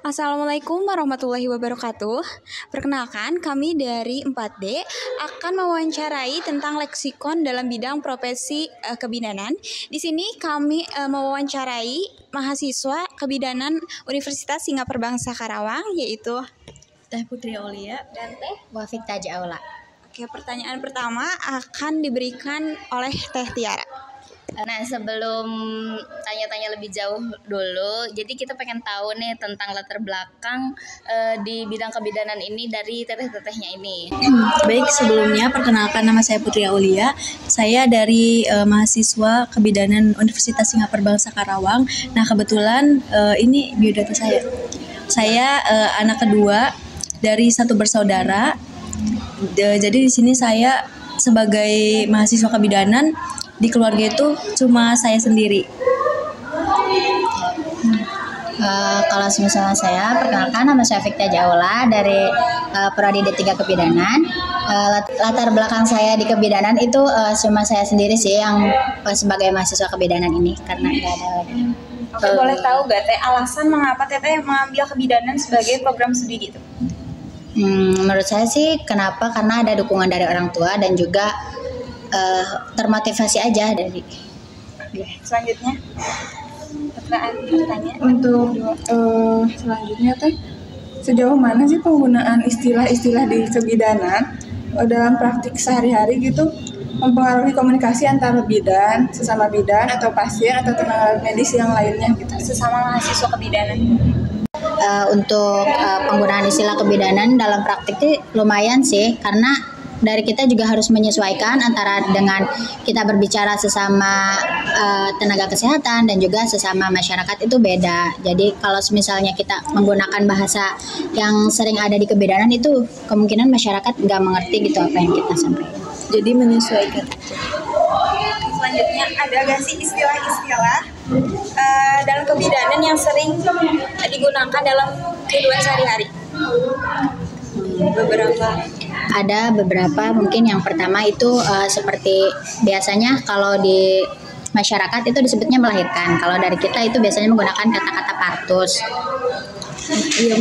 Assalamualaikum warahmatullahi wabarakatuh. Perkenalkan, kami dari 4D akan mewawancarai tentang leksikon dalam bidang profesi kebidanan. Di sini kami mewawancarai mahasiswa kebidanan Universitas Singapura Bangsa Karawang, yaitu Teh Putri Aulia dan Teh Wafik Taj Aula. Oke, pertanyaan pertama akan diberikan oleh Teh Tiara. Nah, sebelum tanya-tanya lebih jauh dulu, jadi kita pengen tahu nih tentang latar belakang di bidang kebidanan ini dari teteh-tetehnya ini. Baik, sebelumnya perkenalkan, nama saya Putri Aulia. Saya dari mahasiswa kebidanan Universitas Singapura Bangsa Karawang. Nah, kebetulan ini biodata saya. Saya anak kedua dari satu bersaudara. Jadi di sini saya sebagai mahasiswa kebidanan, di keluarga itu cuma saya sendiri. Kalau misalnya saya, perkenalkan, nama saya Wafik Taj Aula dari Prodi D3 Kebidanan. Latar belakang saya di kebidanan itu cuma saya sendiri sih yang sebagai mahasiswa kebidanan ini, karena nggak ada lagi. Oke, boleh tahu gak Teh alasan mengapa Teteh mengambil kebidanan sebagai program studi gitu? Menurut saya sih kenapa, karena ada dukungan dari orang tua dan juga termotivasi aja dari. Selanjutnya pertanyaan Untuk selanjutnya Teh, sejauh mana sih penggunaan istilah-istilah di kebidanan dalam praktik sehari-hari gitu mempengaruhi komunikasi antara bidan, sesama bidan, atau pasien, atau tenaga medis yang lainnya gitu? sesama mahasiswa kebidanan. Untuk penggunaan istilah kebidanan dalam praktik itu lumayan sih, karena dari kita juga harus menyesuaikan antara dengan kita berbicara sesama tenaga kesehatan dan juga sesama masyarakat itu beda. Jadi kalau misalnya kita menggunakan bahasa yang sering ada di kebidanan itu kemungkinan masyarakat nggak mengerti gitu apa yang kita sampaikan. Jadi menyesuaikan. Selanjutnya, ada gak sih istilah-istilah dalam kebidanan yang sering digunakan dalam kehidupan sehari-hari? Ada beberapa, mungkin yang pertama itu seperti biasanya kalau di masyarakat itu disebutnya melahirkan. Kalau dari kita itu biasanya menggunakan kata-kata partus. Iya,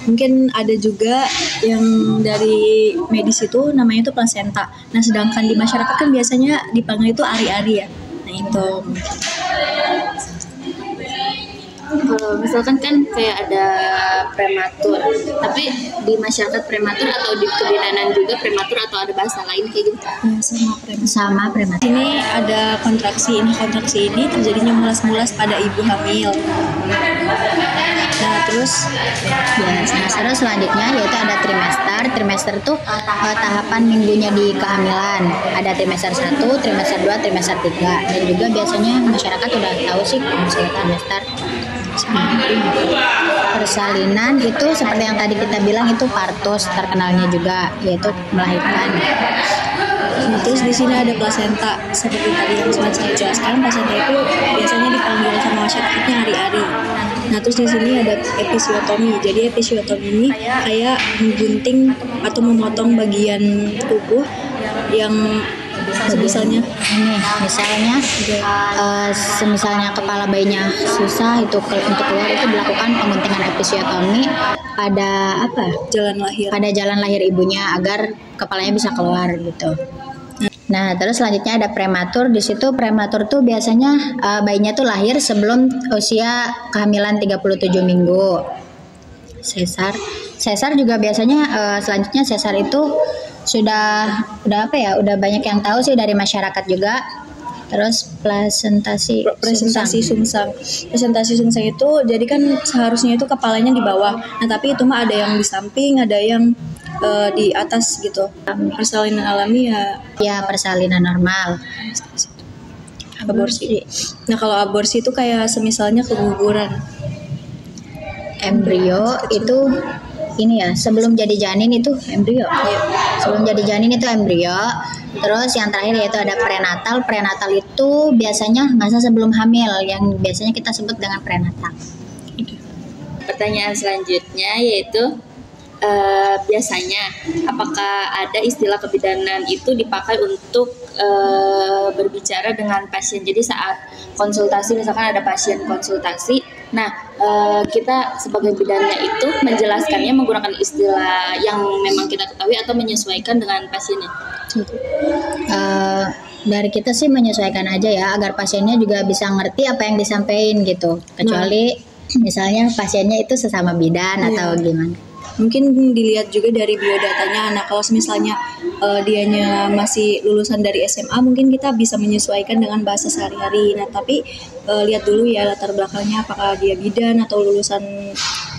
mungkin ada juga yang dari medis itu namanya itu plasenta. Nah, sedangkan di masyarakat kan biasanya dipanggil itu ari-ari ya. Nah, itu misalkan kan kayak ada prematur, tapi di masyarakat prematur atau di kebidanan juga prematur atau ada bahasa lain kayak gitu? Sama prematur. ini ada kontraksi. Kontraksi ini terjadinya mulas-mulas pada ibu hamil. Nah, terus Selanjutnya yaitu ada trimester. Trimester itu tahapan minggunya di kehamilan. Ada trimester 1, trimester 2, trimester 3. Dan juga biasanya masyarakat udah tahu sih misalnya trimester. Persalinan itu seperti yang tadi kita bilang itu partus, terkenalnya juga yaitu melahirkan. Terus di sini ada plasenta, seperti tadi yang sempat saya jelaskan. Plasenta itu biasanya dipanggil sama masyarakatnya ari-ari. Nah, terus di sini ada episiotomi. Jadi episiotomi ini kayak menggunting atau memotong bagian tubuh yang misalnya misalnya kepala bayinya susah itu untuk keluar, itu dilakukan pengguntingan episiotomi pada jalan lahir ibunya agar kepalanya bisa keluar gitu. Nah, terus selanjutnya ada prematur. Di situ prematur tuh biasanya bayinya tuh lahir sebelum usia kehamilan 37 minggu. Sesar juga biasanya selanjutnya sesar itu udah banyak yang tahu sih dari masyarakat juga. Terus presentasi sungsang. Presentasi sungsang itu jadi kan seharusnya itu kepalanya di bawah. Nah, tapi itu mah ada yang di samping, ada yang di atas gitu. Persalinan alami ya persalinan normal. Aborsi. Nah, kalau aborsi itu kayak semisalnya keguguran. Embrio itu ini ya, sebelum jadi janin itu embrio. Sebelum jadi janin itu embrio. Terus yang terakhir yaitu ada prenatal. Prenatal itu biasanya masa sebelum hamil, yang biasanya kita sebut dengan prenatal. Pertanyaan selanjutnya yaitu biasanya apakah ada istilah kebidanan itu dipakai untuk berbicara dengan pasien. Jadi saat konsultasi, misalkan ada pasien konsultasi, nah kita sebagai bidannya itu menjelaskannya menggunakan istilah yang memang kita ketahui atau menyesuaikan dengan pasiennya. Dari kita sih menyesuaikan aja ya, agar pasiennya juga bisa ngerti apa yang disampaikan gitu. Kecuali misalnya pasiennya itu sesama bidan atau gimana. Mungkin dilihat juga dari biodatanya. Nah, kalau misalnya dianya masih lulusan dari SMA, mungkin kita bisa menyesuaikan dengan bahasa sehari-hari. Nah, tapi lihat dulu ya latar belakangnya, apakah dia bidan atau lulusan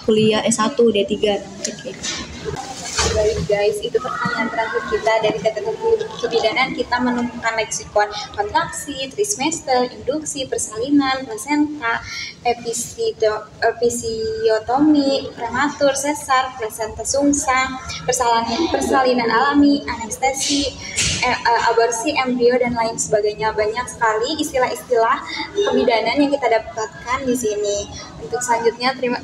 kuliah S1, D3. Nah, mungkin kayak gitu. Baik guys, itu pertanyaan terakhir kita dari kategori kebidanan. Kita menemukan leksikon kontraksi, trimester, induksi, persalinan, plasenta, episiotomi, prematur, sesar, plasenta sungsang, persalinan alami, anestesi, aborsi, embrio, dan lain sebagainya. Banyak sekali istilah-istilah kebidanan yang kita dapatkan di sini. Untuk selanjutnya, terima